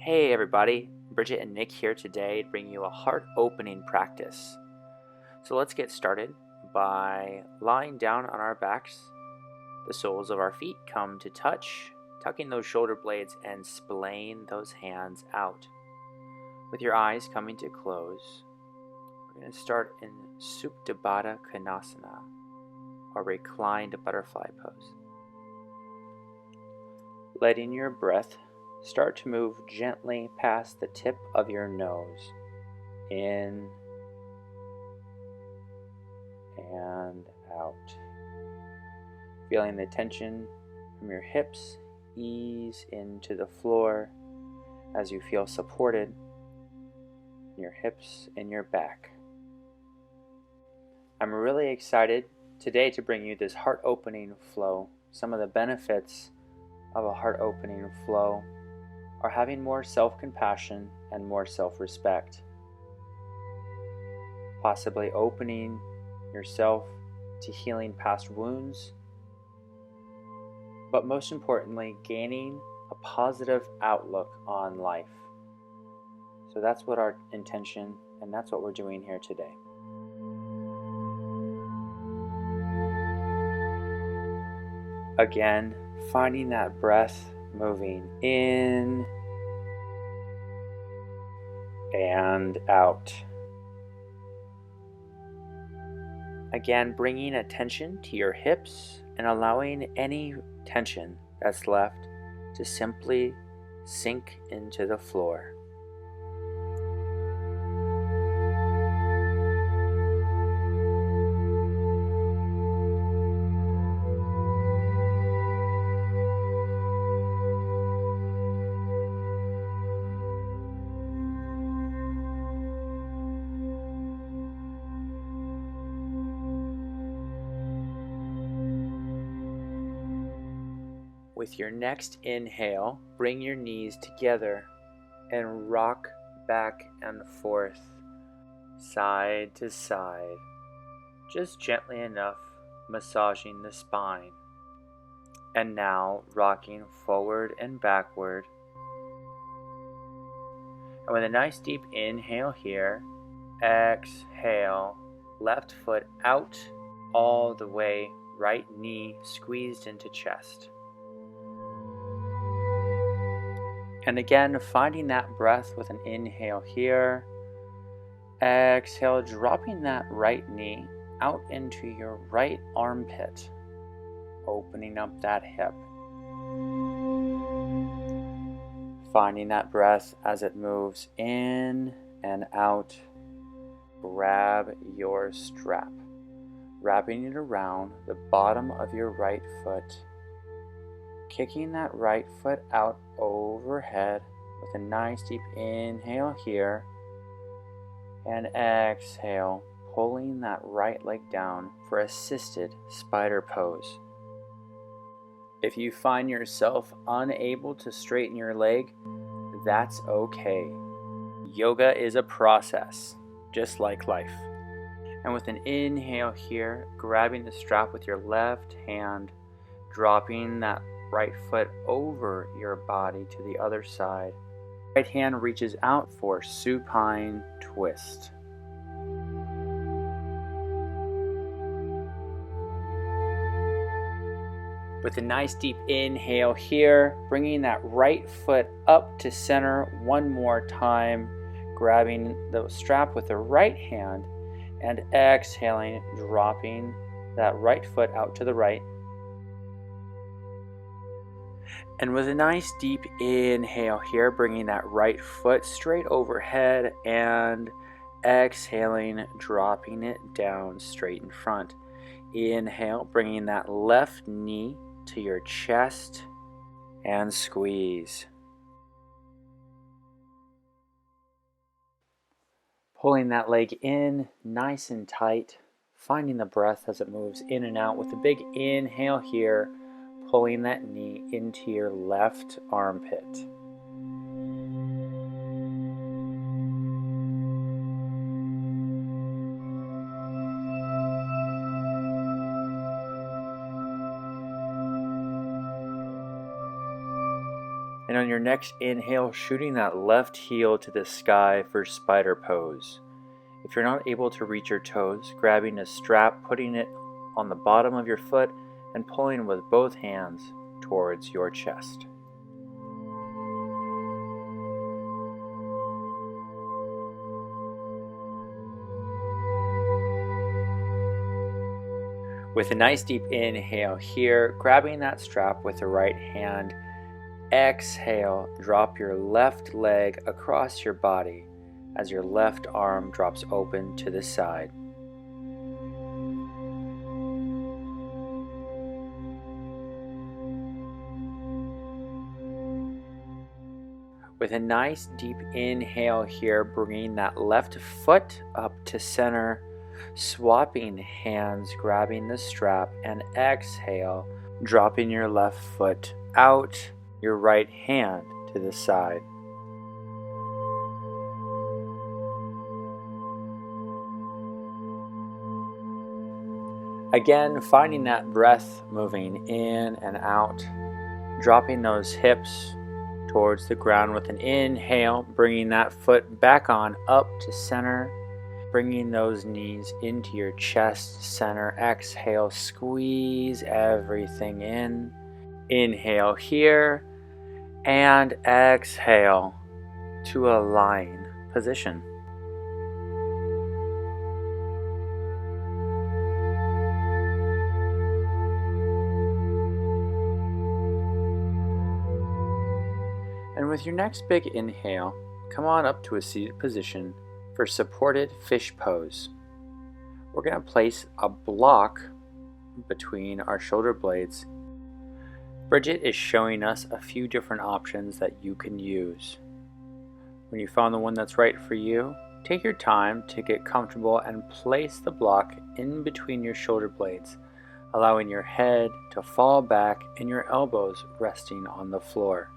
Hey everybody, Bridget and Nick here today to bring you a heart opening practice. So let's get started by lying down on our backs. The soles of our feet come to touch, tucking those shoulder blades and splaying those hands out. With your eyes coming to close, we're going to start in Supta Baddha Konasana, or reclined butterfly pose. Letting your breath start to move gently past the tip of your nose, in and out. Feeling the tension from your hips ease into the floor as you feel supported in your hips and your back. I'm really excited today to bring you this heart opening flow. Some of the benefits of a heart opening flow are having more self-compassion and more self-respect. Possibly opening yourself to healing past wounds, but most importantly, gaining a positive outlook on life. So that's what our intention, and that's what we're doing here today. Again, finding that breath moving in and out. Again, bringing attention to your hips and allowing any tension that's left to simply sink into the floor. With your next inhale, bring your knees together and rock back and forth, side to side, just gently enough massaging the spine. And now rocking forward and backward. And with a nice deep inhale here, exhale, left foot out all the way, right knee squeezed into chest. And again, finding that breath with an inhale here. Exhale, dropping that right knee out into your right armpit, opening up that hip. Finding that breath as it moves in and out. Grab your strap, wrapping it around the bottom of your right foot. Kicking that right foot out overhead with a nice deep inhale here, and exhale, pulling that right leg down for assisted spider pose. If you find yourself unable to straighten your leg, that's okay. Yoga is a process, just like life. And with an inhale here, grabbing the strap with your left hand, dropping that right foot over your body to the other side. Right hand reaches out for supine twist. With a nice deep inhale here, bringing that right foot up to center one more time, grabbing the strap with the right hand and exhaling, dropping that right foot out to the right. And with a nice deep inhale here, bringing that right foot straight overhead and exhaling, dropping it down straight in front. Inhale, bringing that left knee to your chest and squeeze. Pulling that leg in nice and tight, finding the breath as it moves in and out with a big inhale here, pulling that knee into your left armpit. And on your next inhale, shooting that left heel to the sky for spider pose. If you're not able to reach your toes, grabbing a strap, putting it on the bottom of your foot, and pulling with both hands towards your chest. With a nice deep inhale here, grabbing that strap with the right hand, exhale, drop your left leg across your body as your left arm drops open to the side. With a nice deep inhale here, bringing that left foot up to center, swapping hands, grabbing the strap, and exhale, dropping your left foot out, your right hand to the side. Again, finding that breath moving in and out, dropping those hips towards the ground with an inhale, bringing that foot back on up to center, bringing those knees into your chest center. Exhale, squeeze everything in. Inhale here, and exhale to a lying position. And with your next big inhale, come on up to a seated position for supported fish pose. We're going to place a block between our shoulder blades. Bridget is showing us a few different options that you can use. When you found the one that's right for you, take your time to get comfortable and place the block in between your shoulder blades, allowing your head to fall back and your elbows resting on the floor.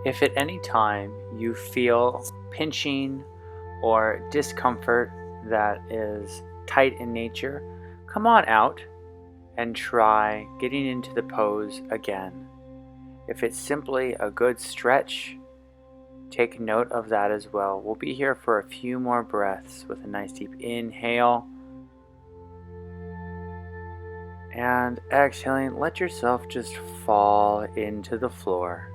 If at any time you feel pinching or discomfort that is tight in nature, come on out and try getting into the pose again. If it's simply a good stretch, take note of that as well. We'll be here for a few more breaths with a nice deep inhale. And exhaling, let yourself just fall into the floor.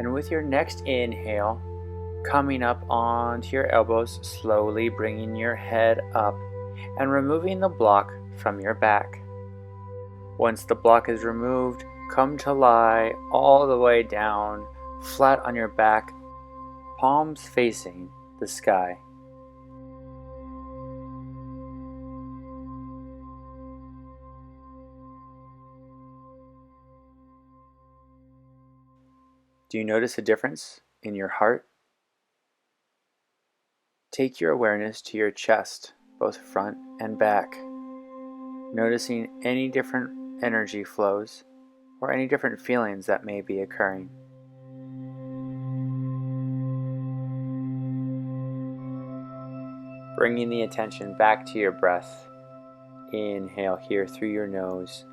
And with your next inhale, coming up onto your elbows, slowly bringing your head up and removing the block from your back. Once the block is removed, come to lie all the way down, flat on your back, palms facing the sky. Do you notice a difference in your heart? Take your awareness to your chest, both front and back, noticing any different energy flows or any different feelings that may be occurring. Bringing the attention back to your breath. Inhale here through your nose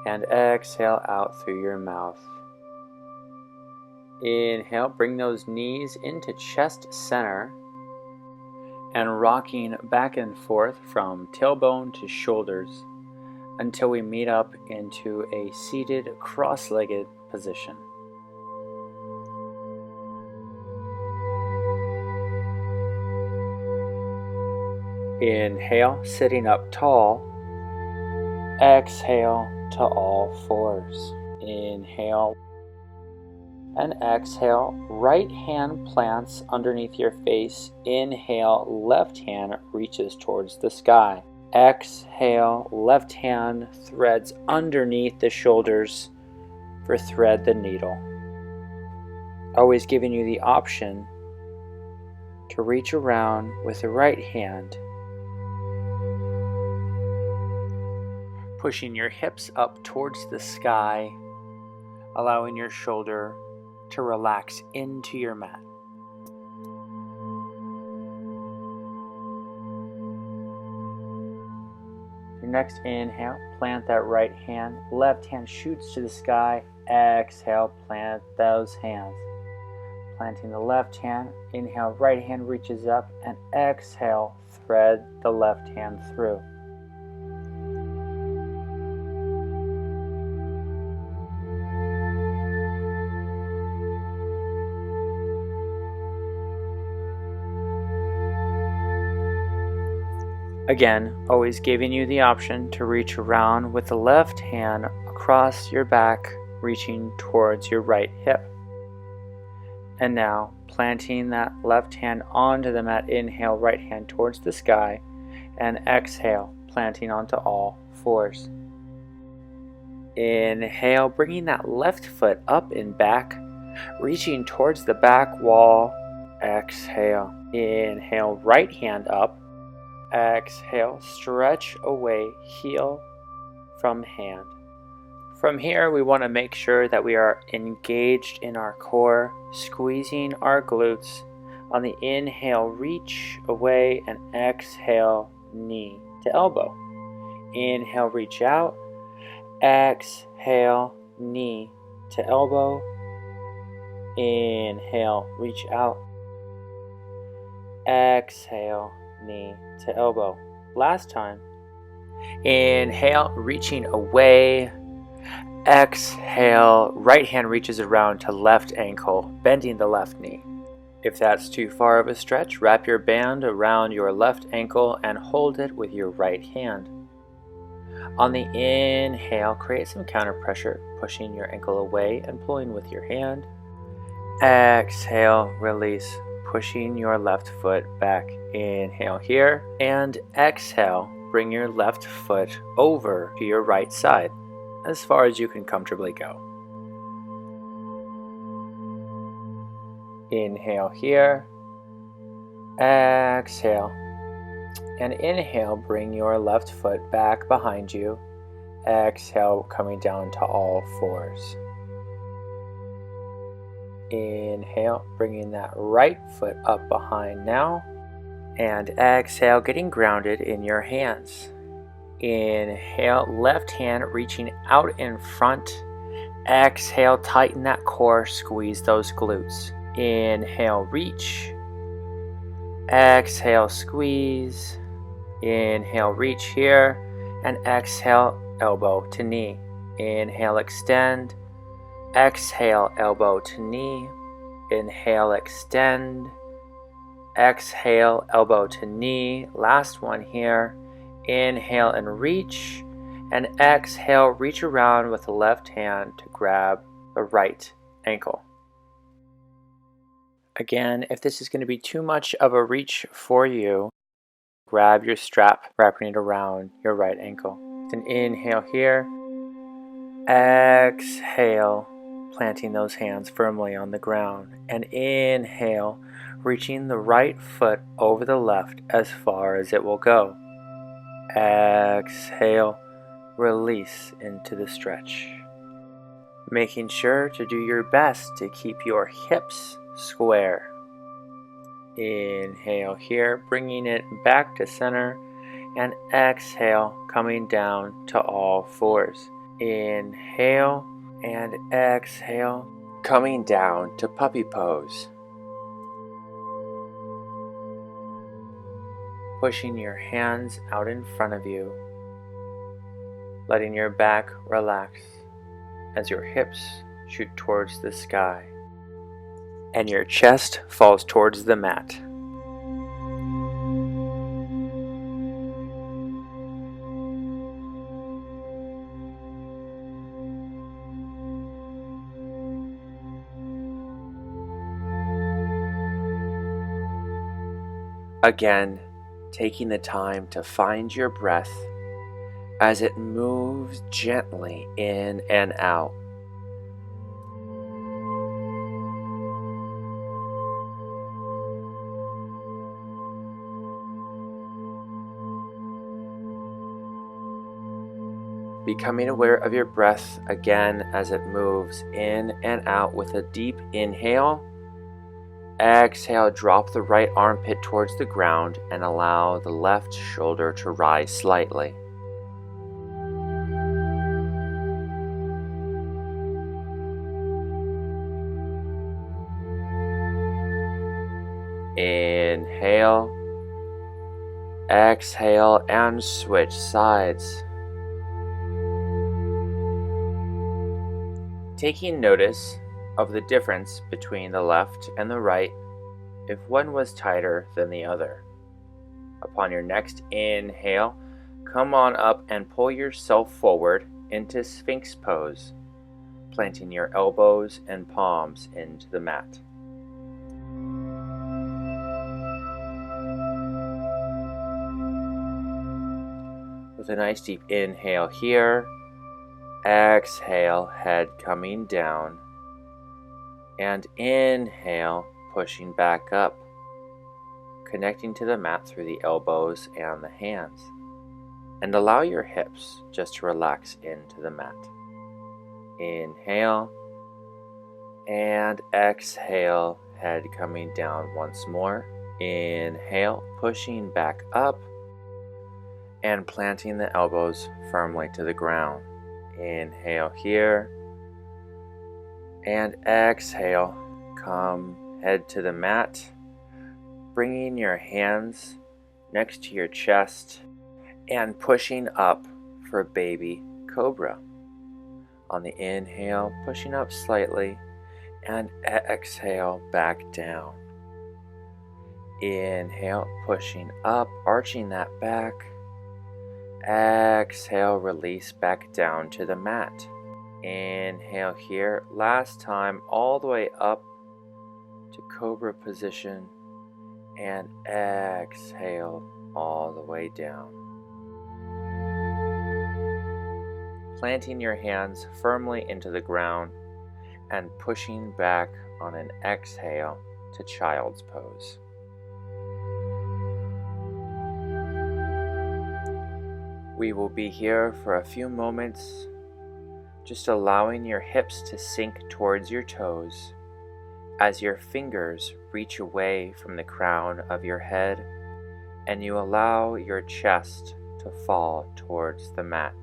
and exhale out through your mouth. Inhale, bring those knees into chest center, and rocking back and forth from tailbone to shoulders until we meet up into a seated cross-legged position. Inhale, sitting up tall. Exhale to all fours. Inhale and exhale. Right hand plants underneath your face. Inhale, left hand reaches towards the sky. Exhale, left hand threads underneath the shoulders for thread the needle. Always giving you the option to reach around with the right hand, pushing your hips up towards the sky, allowing your shoulder to relax into your mat. Your next inhale, plant that right hand, left hand shoots to the sky. Exhale, plant those hands. Planting the left hand, inhale, right hand reaches up, and exhale, thread the left hand through. Again, always giving you the option to reach around with the left hand across your back, reaching towards your right hip. And now, planting that left hand onto the mat, inhale, right hand towards the sky, and exhale, planting onto all fours. Inhale, bringing that left foot up and back, reaching towards the back wall. Exhale, inhale, right hand up. Exhale, stretch away heel from hand. From here, we want to make sure that we are engaged in our core, squeezing our glutes. On the inhale, reach away, and exhale, knee to elbow. Inhale, reach out. Exhale, knee to elbow. Inhale, reach out. Exhale, knee to elbow. Last time. Inhale, reaching away. Exhale, right hand reaches around to left ankle, bending the left knee. If that's too far of a stretch, wrap your band around your left ankle and hold it with your right hand. On the inhale, create some counter pressure, pushing your ankle away and pulling with your hand. Exhale, release, pushing your left foot back. Inhale here, and exhale, bring your left foot over to your right side, as far as you can comfortably go. Inhale here, exhale, and inhale, bring your left foot back behind you. Exhale, coming down to all fours. Inhale, bringing that right foot up behind now, and exhale, getting grounded in your hands. Inhale, left hand reaching out in front. Exhale, tighten that core, squeeze those glutes. Inhale, reach. Exhale, squeeze. Inhale, reach here. And exhale, elbow to knee. Inhale, extend. Exhale, elbow to knee. Inhale, extend. Exhale, elbow to knee. Last one here. Inhale and reach. And exhale, reach around with the left hand to grab the right ankle. Again, if this is going to be too much of a reach for you, grab your strap, wrapping it around your right ankle. Then inhale here. Exhale, planting those hands firmly on the ground. And inhale, reaching the right foot over the left as far as it will go. Exhale, release into the stretch. Making sure to do your best to keep your hips square. Inhale here, bringing it back to center, and exhale, coming down to all fours. Inhale and exhale, coming down to puppy pose. pushing your hands out in front of you, letting your back relax as your hips shoot towards the sky and your chest falls towards the mat. Again, taking the time to find your breath as it moves gently in and out. Becoming aware of your breath again as it moves in and out with a deep inhale. Exhale, drop the right armpit towards the ground and allow the left shoulder to rise slightly. Inhale, exhale, and switch sides. Taking notice of the difference between the left and the right if one was tighter than the other. Upon your next inhale, come on up and pull yourself forward into Sphinx pose, planting your elbows and palms into the mat. With a nice deep inhale here, exhale, head coming down, and inhale, pushing back up, connecting to the mat through the elbows and the hands. And allow your hips just to relax into the mat. Inhale, and exhale, head coming down once more. Inhale, pushing back up, and planting the elbows firmly to the ground. Inhale here, and exhale, come head to the mat, bringing your hands next to your chest and pushing up for baby cobra. On the inhale, pushing up slightly, and exhale, back down. Inhale, pushing up, arching that back. Exhale, release back down to the mat. Inhale here, last time, all the way up to cobra position, and exhale all the way down. Planting your hands firmly into the ground and pushing back on an exhale to child's pose. We will be here for a few moments, just allowing your hips to sink towards your toes as your fingers reach away from the crown of your head and you allow your chest to fall towards the mat.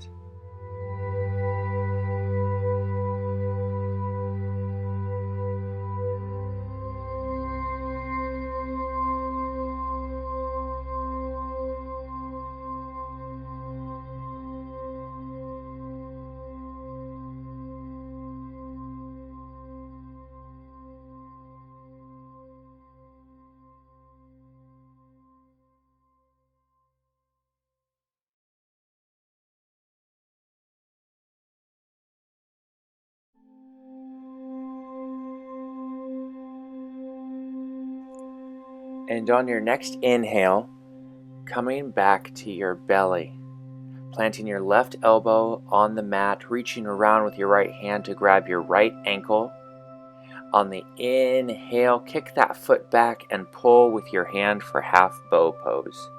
And on your next inhale, coming back to your belly, planting your left elbow on the mat, reaching around with your right hand to grab your right ankle. On the inhale, kick that foot back and pull with your hand for half bow pose.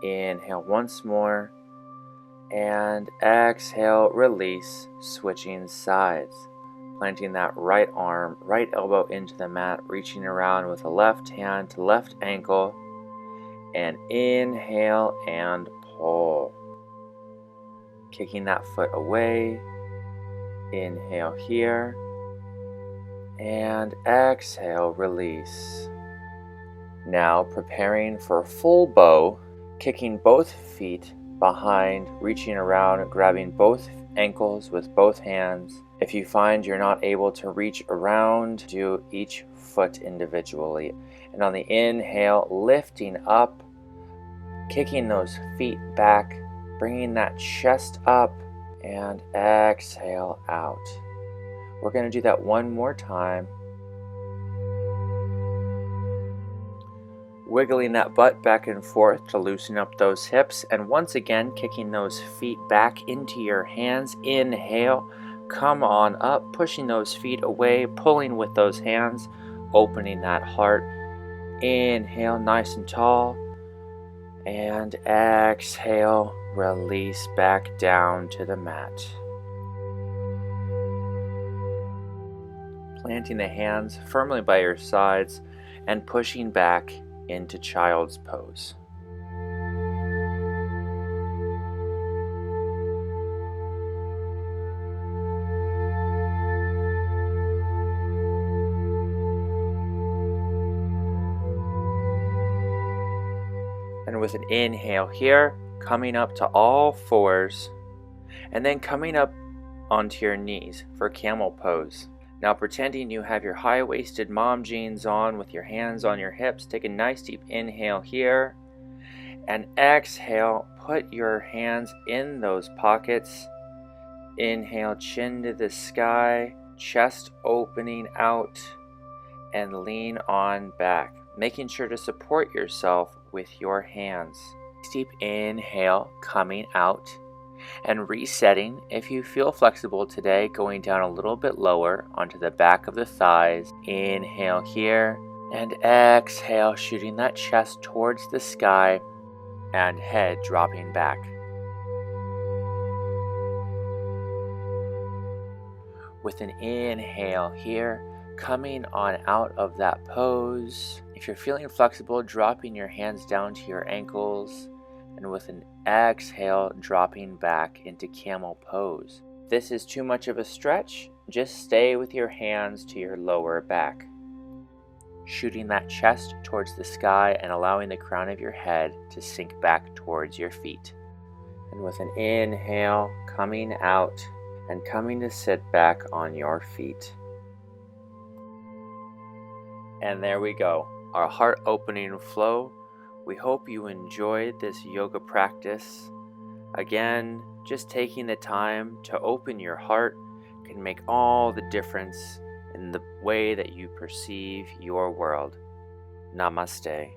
Inhale once more, and exhale, release, switching sides. Planting that right arm, right elbow into the mat, reaching around with the left hand to left ankle, and inhale and pull. Kicking that foot away, inhale here, and exhale, release. Now preparing for a full bow, kicking both feet behind, reaching around, grabbing both ankles with both hands. If you find you're not able to reach around, do each foot individually. And on the inhale, lifting up, kicking those feet back, bringing that chest up, and exhale out. We're going to do that one more time. Wiggling that butt back and forth to loosen up those hips, and once again kicking those feet back into your hands. Inhale, come on up, pushing those feet away, pulling with those hands, opening that heart. Inhale, nice and tall, and exhale, release back down to the mat. Planting the hands firmly by your sides and pushing back into child's pose. And with an inhale here, coming up to all fours, and then coming up onto your knees for camel pose. Now pretending you have your high-waisted mom jeans on with your hands on your hips, take a nice deep inhale here, and exhale, put your hands in those pockets. Inhale, chin to the sky, chest opening out, and lean on back, making sure to support yourself with your hands. Deep inhale, coming out, and resetting. If you feel flexible today, going down a little bit lower onto the back of the thighs. Inhale here, and exhale, shooting that chest towards the sky, and head dropping back. With an inhale here, coming on out of that pose. If you're feeling flexible, dropping your hands down to your ankles, and with an exhale, dropping back into camel pose. If this is too much of a stretch, just stay with your hands to your lower back, shooting that chest towards the sky and allowing the crown of your head to sink back towards your feet. And with an inhale, coming out and coming to sit back on your feet. And there we go, our heart opening flow. We hope you enjoyed this yoga practice. Again, just taking the time to open your heart can make all the difference in the way that you perceive your world. Namaste.